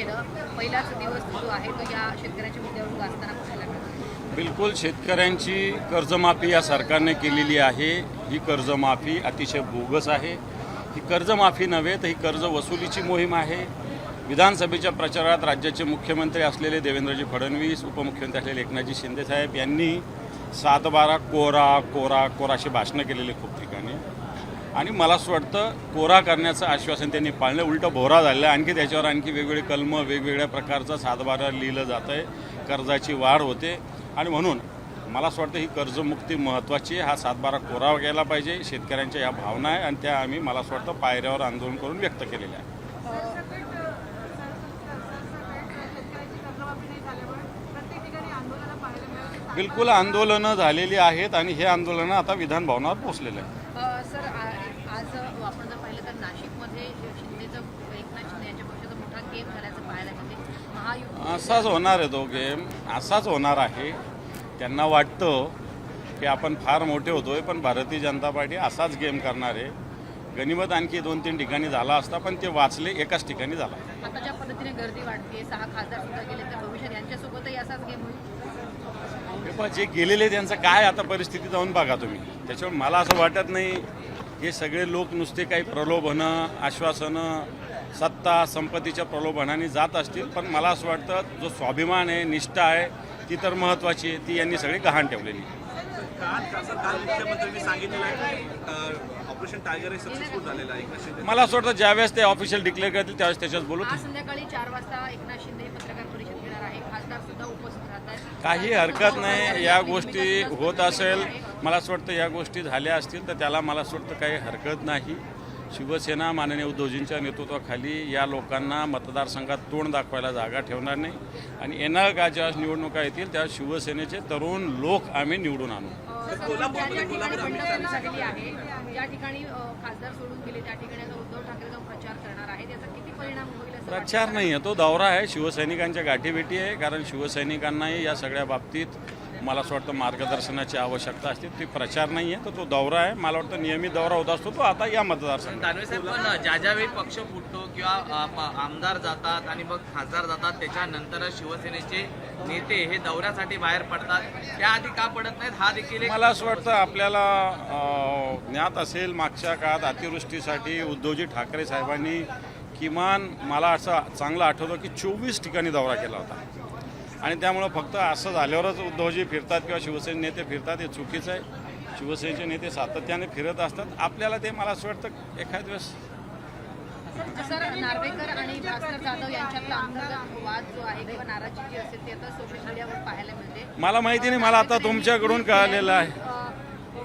केलं, पहिलाच दिवस जो आहे तो या शेतकऱ्याच्या मुद्द्यावरून गाजताना पाहायला मिळतो. बिलकुल शेतकऱ्यांची कर्जमाफी या सरकारने केलेली आहे. ही कर्जमाफी अतिशय बोगस आहे. ही कर्जमाफी नव्हे तर ही कर्ज वसुलीची मोहीम आहे. विधानसभेच्या प्रचारात राज्याचे मुख्यमंत्री असलेले देवेंद्रजी फडणवीस, उपमुख्यमंत्री असलेले एकनाथजी शिंदेसाहेब यांनी 7/12 कोरा कोरा कोरा अशी भाषणं केलेली खूप ठिकाणी. आणि मला असं वाटतं कोरा करण्याचं आश्वासन त्यांनी पाळलं, उलटं भोवरा झालं. आणखी त्याच्यावर आणखी वेगवेगळे कलमं, वेगवेगळ्या प्रकारचं 7/12 लिहिलं जातं आहे, कर्जाची वाढ होते. आणि म्हणून मला असं वाटतं ही कर्जमुक्ती महत्त्वाची आहे. हा 7/12 कोरा गेला पाहिजे. शेतकऱ्यांच्या या भावना आहे आणि त्या आम्ही मला असं वाटतं पायऱ्यावर आंदोलन करून व्यक्त केलेल्या आहे. बिलकुल आंदोलनं झालेली आहेत आणि हे आंदोलनं आता विधान भवनावर पोहोचलेलं आहे. सर आज आपण जर पाहिलं तर नाशिकमध्ये शिंदेचं एकनाथ शिंदे यांच्या पक्षाचा मोठा गेम झाल्याचं पाहायला मिळते. महायुती असाच होणार आहे तो गेम, असाच होणार आहे. त्यांना वाटतं की आपण फार मोठे होतोय, पण भारतीय जनता पार्टी असाच गेम करणार आहे. गनिमत आणखी 2-3 ठिकाणी झाला असता, पण ते वाचले एकाच ठिकाणी झाला. आता ज्या पद्धतीने गर्दी वाढते, 6 खासदार सुद्धा गेले, तर भविष्यात यांच्यासोबतही असाच गेम होईल. पण जे गेलेले त्यांचं काय आता परिस्थिती जाऊन बघा तुम्ही. त्याच्यामुळे मला असं वाटत नाही हे सगळे लोक नुसते काही प्रलोभनं, आश्वासनं, सत्ता संपत्तीच्या प्रलोभनाने जात असतील. पण मला असं वाटतं जो स्वाभिमान आहे, निष्ठा आहे, ती तर महत्त्वाची आहे. ती यांनी सगळी गहाण ठेवलेली. काल मुख्यमंत्र्यांनी सांगितलं आहे ऑपरेशन टायगर हे सक्सेसफुल झालेलं आहे. मला असं वाटतं ज्यावेळेस ते ऑफिशियल डिक्लेअर करतील त्यावेळेस त्याच्यात बोलू. आज संध्याकाळी 4 वाजता एकनाथ शिंदे पत्रकार परिषद घेणार आहे. खासदार सुद्धा उपस्थित राहतात. काही हरकत नाही. या गोष्टी होत असेल, मला असं वाटतं या गोष्टी झाल्या असतील तर त्याला मला असं वाटतं काही हरकत नाही. शिवसेना माननीय उद्धवजींच्या नेतृत्वाखाली या लोकांना मतदारसंघात तोंड दाखवायला जागा ठेवणार नाही. आणि येणार का ज्या निवडणुका येतील त्या शिवसेनेचे तरुण लोक आम्ही निवडून आणू. झालेली आहे, ज्या ठिकाणी खासदार सोडून गेले त्या ठिकाणी आता उद्धव ठाकरे जाऊन प्रचार करणार आहे. त्याचा किती परिणाम होईल असं प्रचार नाही आहे, तो दौरा आहे. शिवसैनिकांच्या गाठीभेटी आहे. कारण शिवसैनिकांनाही या सगळ्या बाबतीत मला असं वाटतं मार्गदर्शनाची आवश्यकता असते. ती प्रचार नाही आहे, तर तो दौरा आहे. मला वाटतं नियमित दौरा होत असतो तो आता या मतदारसंघात. दानवे साहेब, पण ज्यावेळी पक्ष फुटतो किंवा आमदार जातात आणि मग खासदार जातात त्याच्यानंतर शिवसेनेचे नेते हे दौऱ्यासाठी बाहेर पडतात, त्याआधी का पडत नाहीत हा देखील मला असं वाटतं आपल्याला ज्ञात असेल मागच्या काळात अतिवृष्टीसाठी उद्धवजी ठाकरे साहेबांनी किमान मला असं चांगलं आठवतं की 24 ठिकाणी दौरा केला होता. आणि त्यामुळं फक्त असं झाल्यावरच उद्धवजी फिरतात किंवा शिवसेने नेते फिरतात हे चुकीचं आहे. शिवसेनेचे नेते सातत्याने फिरत असतात. आपल्याला ते मला असं वाटतं एखाद दिवस. सर, नार्वेकर आणि भास्कर जाधव यांच्यातला अंतर्गत वाद जो आहे किंवा नाराजी जी असेल ती आता सोशल मीडियावर पाहायला मिळते. मला माहिती नाही, मला आता तुमच्याकडून कळालेलं आहे.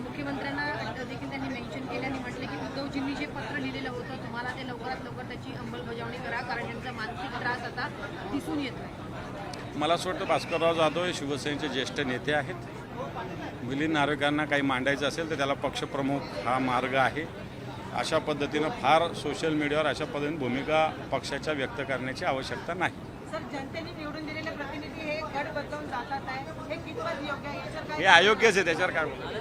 मुख्यमंत्र्यांना देखील त्यांनी मेन्शन केले आणि म्हटले की उद्धवजींनी जे पत्र लिहिलेलं होतं तुम्हाला ते लवकरात लवकर त्याची अंमलबजावणी करा, कारण त्यांचा मानसिक त्रास आता दिसून येत नाही. मला असं वाटतं भास्करराव जाधव हे शिवसेनेचे ज्येष्ठ नेते आहेत. मिलिंद नार्वेकरांना काही मांडायचं असेल तर त्याला पक्षप्रमुख हा मार्ग आहे. अशा पद्धतीनं फार सोशल मीडियावर अशा पद्धतीने भूमिका पक्षाच्या व्यक्त करण्याची आवश्यकता नाही. सर, जनतेने निवडून दिलेले प्रतिनिधी हे गट बदलून जातात आहे, हे कितपत योग्य आहे? हे अयोग्यच आहे, त्याच्यावर काय बोलू.